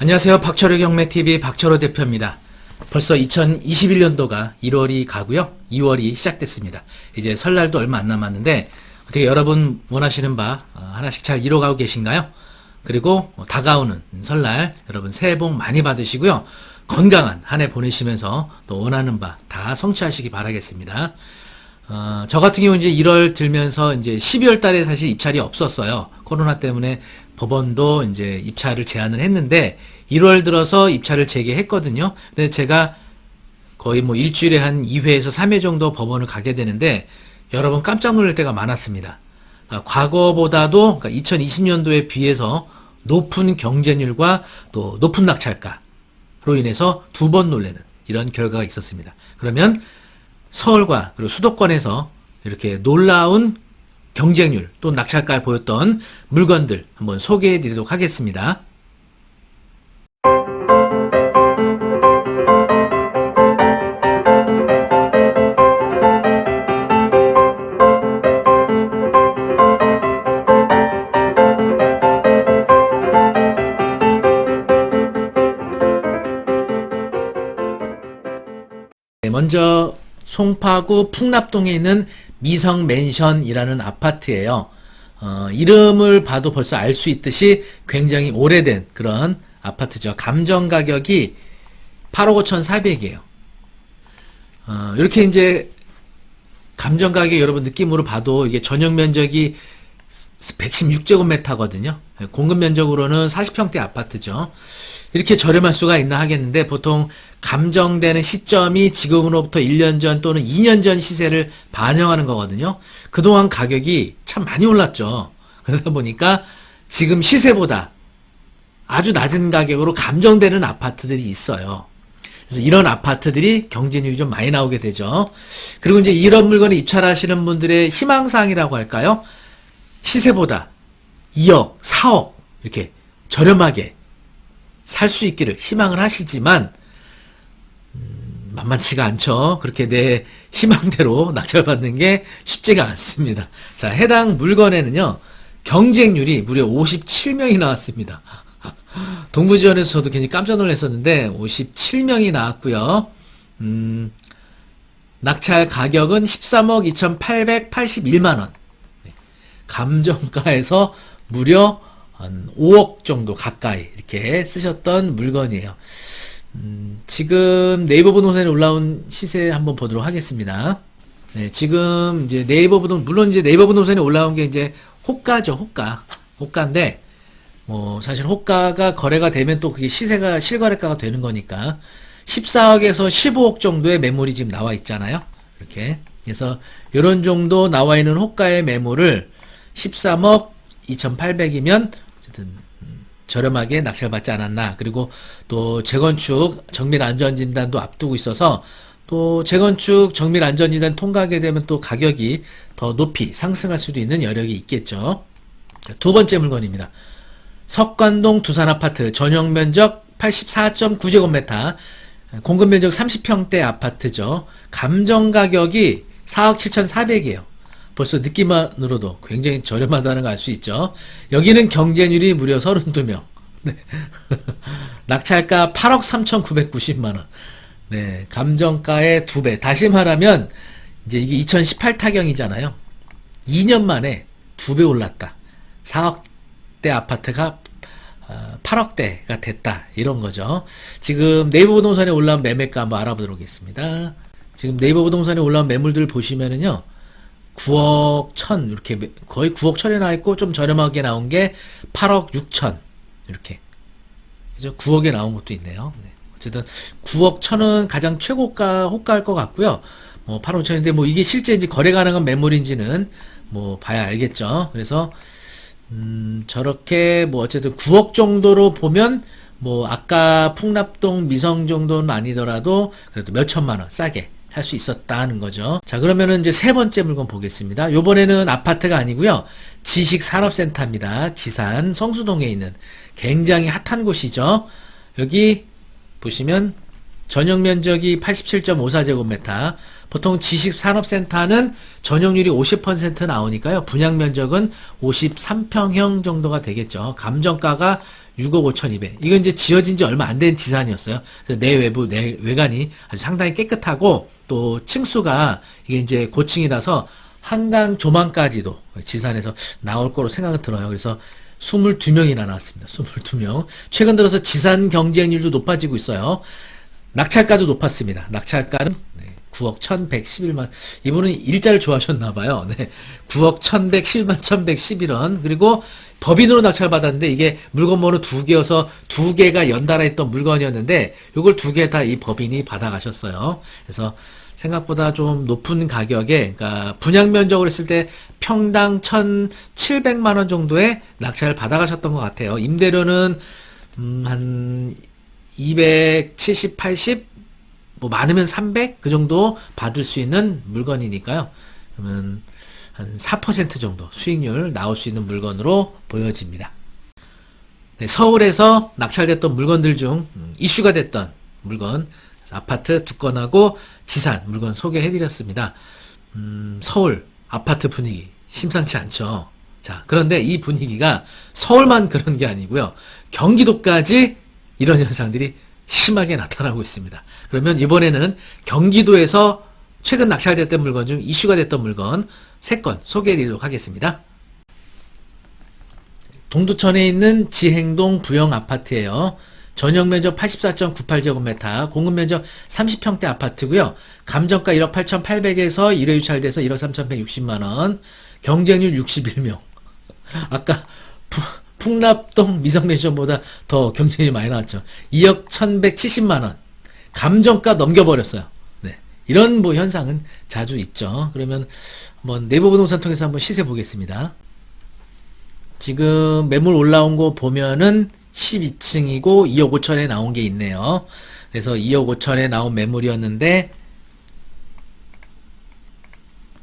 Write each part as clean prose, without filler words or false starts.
안녕하세요. 박철호 경매TV 박철호 대표입니다. 벌써 2021년도가 1월이 가고요. 2월이 시작됐습니다. 이제 설날도 얼마 안 남았는데 어떻게 여러분 원하시는 바 하나씩 잘 이뤄가고 계신가요? 그리고 다가오는 설날 여러분 새해 복 많이 받으시고요. 건강한 한 해 보내시면서 또 원하는 바 다 성취하시기 바라겠습니다. 저 같은 경우 이제 1월 들면서 이제 12월 달에 사실 입찰이 없었어요. 코로나 때문에 법원도 이제 입찰을 제한을 했는데 1월 들어서 입찰을 재개했거든요. 근데 제가 거의 뭐 일주일에 한 2회에서 3회 정도 법원을 가게 되는데 여러 번 깜짝 놀랄 때가 많았습니다. 과거보다도 그러니까 2020년도에 비해서 높은 경쟁률과 또 높은 낙찰가로 인해서 두 번 놀라는 이런 결과가 있었습니다. 그러면 서울과 그리고 수도권에서 이렇게 놀라운 경쟁률 또 낙찰가를 보였던 물건들 한번 소개해 드리도록 하겠습니다. 먼저 송파구 풍납동에 있는 미성맨션이라는 아파트예요. 이름을 봐도 벌써 알 수 있듯이 굉장히 오래된 그런 아파트죠. 감정 가격이 8억 5,400이에요. 이렇게 이제 감정 가격 여러분 느낌으로 봐도 이게 전용 면적이 116제곱미터거든요. 공급 면적으로는 40평대 아파트죠. 이렇게 저렴할 수가 있나 하겠는데 보통 감정되는 시점이 지금으로부터 1년 전 또는 2년 전 시세를 반영하는 거거든요. 그동안 가격이 참 많이 올랐죠. 그러다 보니까 지금 시세보다 아주 낮은 가격으로 감정되는 아파트들이 있어요. 그래서 이런 아파트들이 경쟁률이 좀 많이 나오게 되죠. 그리고 이제 이런 물건을 입찰하시는 분들의 희망사항이라고 할까요? 시세보다 2억, 4억 이렇게 저렴하게 살 수 있기를 희망을 하시지만 만만치가 않죠. 그렇게 내 희망대로 낙찰받는 게 쉽지가 않습니다. 자, 해당 물건에는요. 경쟁률이 무려 57명이 나왔습니다. 동부지원에서 저도 굉장히 깜짝 놀랐었는데 57명이 나왔고요. 낙찰 가격은 13억 2,881만원. 감정가에서 무려 한 5억 정도 가까이 이렇게 쓰셨던 물건이에요. 지금 네이버 부동산에 올라온 시세 한번 보도록 하겠습니다. 네, 지금 이제 물론 이제 네이버 부동산에 올라온 게 이제 호가죠, 호가인데, 사실 호가가 거래가 되면 또 그게 시세가 실거래가가 되는 거니까, 14억에서 15억 정도의 매물이 지금 나와 있잖아요. 이렇게. 그래서, 요런 정도 나와 있는 호가의 매물을 13억 2,800이면, 어쨌든, 저렴하게 낙찰받지 않았나. 그리고 또 재건축 정밀안전진단도 앞두고 있어서 또 재건축 정밀안전진단 통과하게 되면 또 가격이 더 높이 상승할 수도 있는 여력이 있겠죠. 자, 두 번째 물건입니다. 석관동 두산아파트 전용면적 84.9제곱미터 공급면적 30평대 아파트죠. 감정가격이 4억 7,400이에요. 벌써 느낌만으로도 굉장히 저렴하다는 걸 알 수 있죠. 여기는 경쟁률이 무려 32명. 네. 낙찰가 8억 3,990만원. 네. 감정가의 2배. 다시 말하면, 이제 이게 2018 타경이잖아요. 2년 만에 2배 올랐다. 4억대 아파트가 8억대가 됐다. 이런 거죠. 지금 네이버 부동산에 올라온 매매가 한번 알아보도록 하겠습니다. 지금 네이버 부동산에 올라온 매물들 보시면은요. 9억 1천 이렇게 거의 9억 1천에 나와 있고 좀 저렴하게 나온 게 8억 6천 이렇게 그죠? 9억에 나온 것도 있네요. 네. 어쨌든 9억 1천은 가장 호가일 것 같고요. 8억 5천인데 이게 실제 이제 거래 가능한 매물인지는 봐야 알겠죠. 그래서 저렇게 어쨌든 9억 정도로 보면 아까 풍납동 미성 정도는 아니더라도 그래도 몇 천만 원 싸게 살 수 있었다는 거죠. 자, 그러면은 이제 세 번째 물건 보겠습니다. 요번에는 아파트가 아니고요. 지식산업센터입니다. 지산 성수동에 있는 굉장히 핫한 곳이죠. 여기 보시면 전용 면적이 87.54제곱미터. 보통 지식산업센터는 전용률이 50% 나오니까요. 분양 면적은 53평형 정도가 되겠죠. 감정가가 6억 5,200. 이건 이제 지어진 지 얼마 안 된 지산이었어요. 그래서 내외부, 내외관이 아주 상당히 깨끗하고 또 층수가 이게 이제 고층이라서 한강 조망까지도 지산에서 나올 거로 생각은 들어요. 그래서 22명이나 나왔습니다. 22명. 최근 들어서 지산 경쟁률도 높아지고 있어요. 낙찰가도 높았습니다. 낙찰가는 9억 1111만. 이분은 일자를 좋아하셨나봐요. 네. 9억 1111만 1111원. 그리고 법인으로 낙찰받았는데 이게 물건번호 2개여서 2개가 연달아 있던 물건이었는데 요걸 2개 다 이 법인이 받아가셨어요. 그래서 생각보다 좀 높은 가격에, 그러니까 분양 면적으로 했을 때 평당 1,700만원 정도의 낙찰을 받아가셨던 것 같아요. 임대료는 한 270, 80, 뭐 많으면 300 그 정도 받을 수 있는 물건이니까요. 그러면 한 4% 정도 수익률 나올 수 있는 물건으로 보여집니다. 네, 서울에서 낙찰됐던 물건들 중 이슈가 됐던 물건, 아파트 2건하고 지산 물건 소개해드렸습니다. 서울 아파트 분위기 심상치 않죠. 자, 그런데 이 분위기가 서울만 그런 게 아니고요. 경기도까지 이런 현상들이 심하게 나타나고 있습니다. 그러면 이번에는 경기도에서 최근 낙찰됐던 물건 중 이슈가 됐던 물건 3건 소개해드리도록 하겠습니다. 동두천에 있는 지행동 부영 아파트예요. 전용 면적 84.98제곱미터, 공급 면적 30평대 아파트고요. 감정가 1억 8,800에서 1회 유찰돼서 1억 3,160만원, 경쟁률 61명. 아까 풍납동 미성맨션보다 더 경쟁률이 많이 나왔죠. 2억 1,170만원. 감정가 넘겨버렸어요. 네. 이런 뭐 현상은 자주 있죠. 그러면 한번 네이버 부동산 통해서 한번 시세 보겠습니다. 지금 매물 올라온 거 보면은 12층이고 2억 5천에 나온 게 있네요. 그래서 2억 5천에 나온 매물이었는데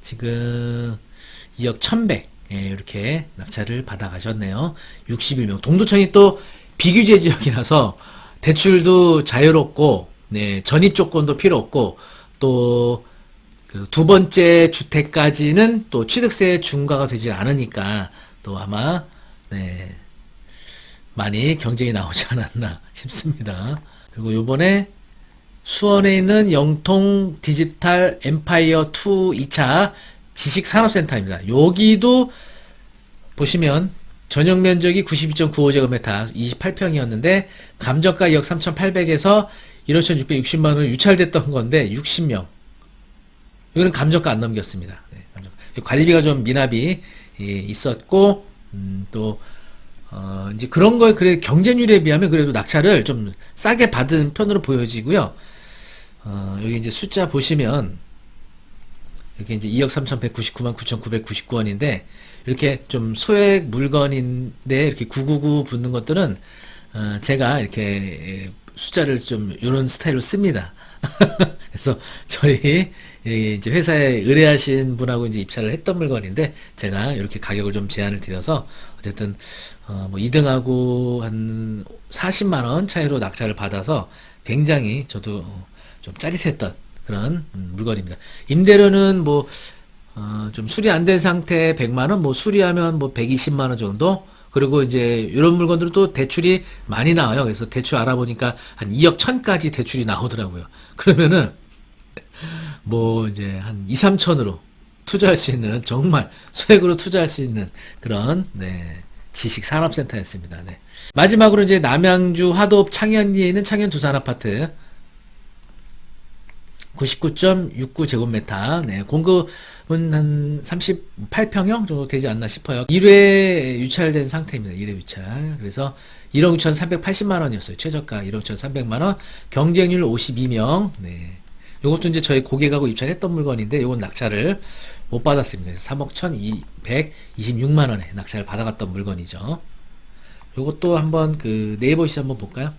지금 2억 1,100 이렇게 낙찰을 받아가셨네요. 61명. 동두천이 또 비규제 지역이라서 대출도 자유롭고, 네, 전입 조건도 필요 없고, 또 그 두 번째 주택까지는 또 취득세 중과가 되지 않으니까 또 아마 네, 많이 경쟁이 나오지 않았나 싶습니다. 그리고 요번에 수원에 있는 영통 디지털 엠파이어 2 2차 지식산업센터입니다. 여기도 보시면 전용 면적이 92.95제곱미터 28평이었는데 감정가 2억 3,800에서 1억 1,660만원 유찰됐던 건데 60명. 여기는 감정가 안 넘겼습니다. 네, 관리비가 좀 미납이 있었고 또 이제 그런 거에 그래 경쟁률에 비하면 그래도 낙찰을 좀 싸게 받은 편으로 보여지고요. 여기 이제 숫자 보시면 이렇게 이제 2억 3,199만 9,999원인데 이렇게 좀 소액 물건인데 이렇게 999 붙는 것들은 제가 이렇게 숫자를 좀 이런 스타일로 씁니다. 그래서 저희 이제 회사에 의뢰하신 분하고 이제 입찰을 했던 물건인데 제가 이렇게 가격을 좀 제한을 드려서 어쨌든 뭐 2등하고 한 40만 원 차이로 낙찰을 받아서 굉장히 저도 좀 짜릿했던 그런 물건입니다. 임대료는 뭐 좀 수리 안 된 상태 100만 원, 뭐 수리하면 뭐 120만 원 정도. 그리고 이제 이런 물건들은 또 대출이 많이 나와요. 그래서 대출 알아보니까 한 2억 1천까지 대출이 나오더라고요. 그러면은 뭐 이제 한 2, 3천으로 투자할 수 있는 정말 소액으로 투자할 수 있는 그런 네, 지식산업센터였습니다. 네. 마지막으로 이제 남양주 화도읍 창현리에 있는 창현 두산 아파트 99.69제곱미터. 네, 공급은 한 38평형 정도 되지 않나 싶어요. 1회 유찰된 상태입니다. 1회 유찰. 그래서 1억 6,380만 원이었어요. 최저가 1억 1,300만 원. 경쟁률 52명. 네. 요것도 이제 저희 고객하고 입찰했던 물건인데 요건 낙찰을 못 받았습니다. 3억 1,226만 원에 낙찰을 받아갔던 물건이죠. 요것도 한번 그 네이버 시 한번 볼까요?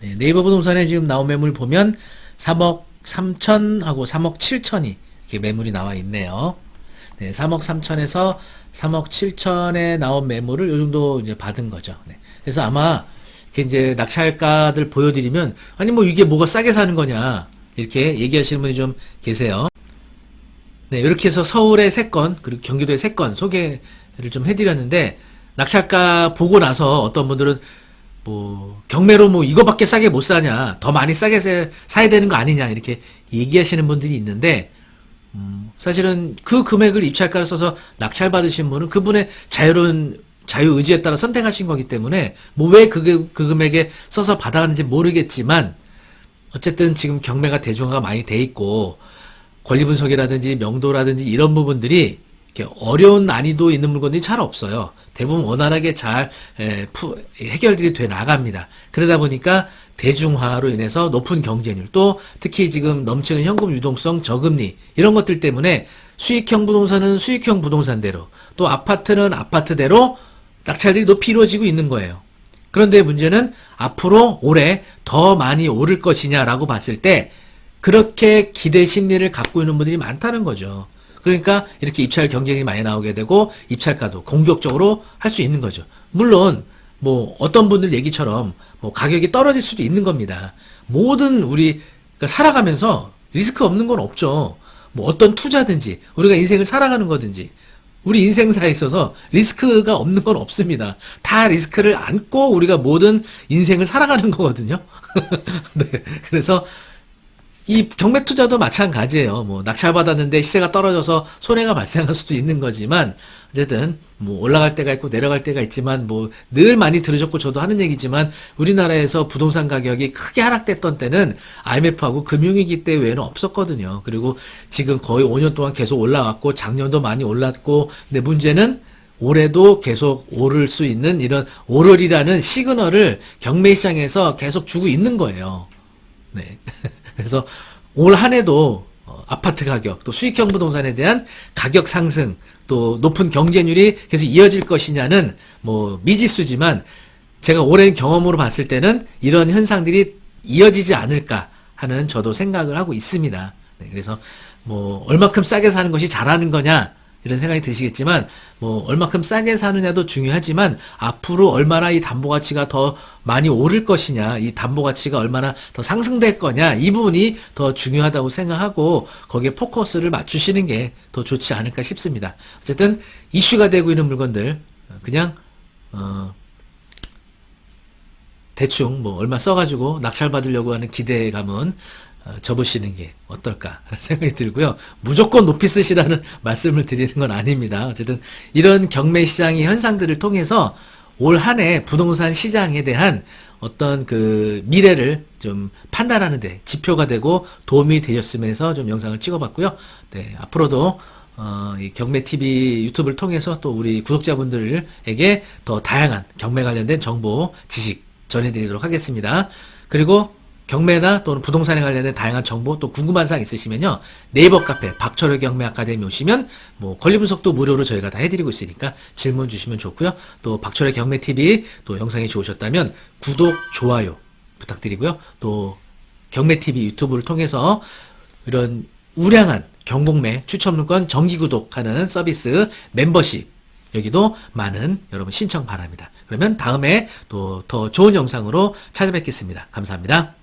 네, 네이버 부동산에 지금 나온 매물 보면 3억 3천하고 3억 7천이 이렇게 매물이 나와 있네요. 네, 3억 3천에서 3억 7천에 나온 매물을 요 정도 이제 받은 거죠. 네. 그래서 아마 이렇게 이제 낙찰가들 보여드리면, 아니 뭐 이게 뭐가 싸게 사는 거냐 이렇게 얘기하시는 분이 좀 계세요. 네, 이렇게 해서 서울의 3건 그리고 경기도의 3건 소개를 좀 해드렸는데, 낙찰가 보고 나서 어떤 분들은 뭐 경매로 뭐 이거밖에 싸게 못 사냐, 더 많이 싸게 사야 되는 거 아니냐 이렇게 얘기하시는 분들이 있는데, 사실은 그 금액을 입찰가를 써서 낙찰 받으신 분은 그분의 자유로운 자유 의지에 따라 선택하신 거기 때문에 뭐 왜 그 금액에 써서 받아가는지 모르겠지만, 어쨌든 지금 경매가 대중화가 많이 돼 있고 권리분석이라든지 명도라든지 이런 부분들이 이렇게 어려운 난이도 있는 물건들이 잘 없어요. 대부분 원활하게 잘 해결들이 돼 나갑니다. 그러다 보니까 대중화로 인해서 높은 경쟁률, 또 특히 지금 넘치는 현금 유동성, 저금리 이런 것들 때문에 수익형 부동산은 수익형 부동산대로, 또 아파트는 아파트대로 낙찰들이 높이 이루어지고 있는 거예요. 그런데 문제는 앞으로 올해 더 많이 오를 것이냐라고 봤을 때 그렇게 기대 심리를 갖고 있는 분들이 많다는 거죠. 그러니까 이렇게 입찰 경쟁이 많이 나오게 되고 입찰가도 공격적으로 할 수 있는 거죠. 물론 뭐 어떤 분들 얘기처럼 뭐 가격이 떨어질 수도 있는 겁니다. 모든 우리 그러니까 살아가면서 리스크 없는 건 없죠. 뭐 어떤 투자든지 우리가 인생을 살아가는 거든지 우리 인생사에 있어서 리스크가 없는 건 없습니다. 다 리스크를 안고 우리가 모든 인생을 살아가는 거거든요. 네. 그래서 이 경매 투자도 마찬가지예요. 뭐 낙찰받았는데 시세가 떨어져서 손해가 발생할 수도 있는 거지만, 어쨌든 뭐 올라갈 때가 있고 내려갈 때가 있지만, 뭐 늘 많이 들으셨고 저도 하는 얘기지만, 우리나라에서 부동산 가격이 크게 하락됐던 때는 IMF하고 금융위기 때 외에는 없었거든요. 그리고 지금 거의 5년 동안 계속 올라왔고 작년도 많이 올랐고, 근데 문제는 올해도 계속 오를 수 있는 이런 오르리라는 시그널을 경매 시장에서 계속 주고 있는 거예요. 네. 그래서 올 한 해도 아파트 가격, 또 수익형 부동산에 대한 가격 상승, 또 높은 경쟁률이 계속 이어질 것이냐는 뭐 미지수지만, 제가 오랜 경험으로 봤을 때는 이런 현상들이 이어지지 않을까 하는 저도 생각을 하고 있습니다. 네, 그래서 뭐 얼마큼 싸게 사는 것이 잘하는 거냐 이런 생각이 드시겠지만, 뭐 얼마큼 싸게 사느냐도 중요하지만 앞으로 얼마나 이 담보 가치가 더 많이 오를 것이냐, 이 담보 가치가 얼마나 더 상승될 거냐, 이 부분이 더 중요하다고 생각하고 거기에 포커스를 맞추시는 게 더 좋지 않을까 싶습니다. 어쨌든 이슈가 되고 있는 물건들 그냥 대충 뭐 얼마 써가지고 낙찰 받으려고 하는 기대감은 접으시는 게 어떨까 생각이 들고요. 무조건 높이 쓰시라는 말씀을 드리는 건 아닙니다. 어쨌든 이런 경매 시장의 현상들을 통해서 올 한 해 부동산 시장에 대한 어떤 그 미래를 좀 판단하는 데 지표가 되고 도움이 되셨으면 해서 좀 영상을 찍어봤고요. 네, 앞으로도 이 경매TV 유튜브를 통해서 또 우리 구독자분들에게 더 다양한 경매 관련된 정보, 지식 전해드리도록 하겠습니다. 그리고 경매나 또는 부동산에 관련된 다양한 정보, 또 궁금한 사항 있으시면요, 네이버 카페 박철의 경매 아카데미 오시면 뭐 권리 분석도 무료로 저희가 다 해드리고 있으니까 질문 주시면 좋고요. 또 박철의 경매 TV 또 영상이 좋으셨다면 구독, 좋아요 부탁드리고요. 또 경매 TV 유튜브를 통해서 이런 우량한 경공매 추천 물건 정기 구독하는 서비스 멤버십, 여기도 많은 여러분 신청 바랍니다. 그러면 다음에 또 더 좋은 영상으로 찾아뵙겠습니다. 감사합니다.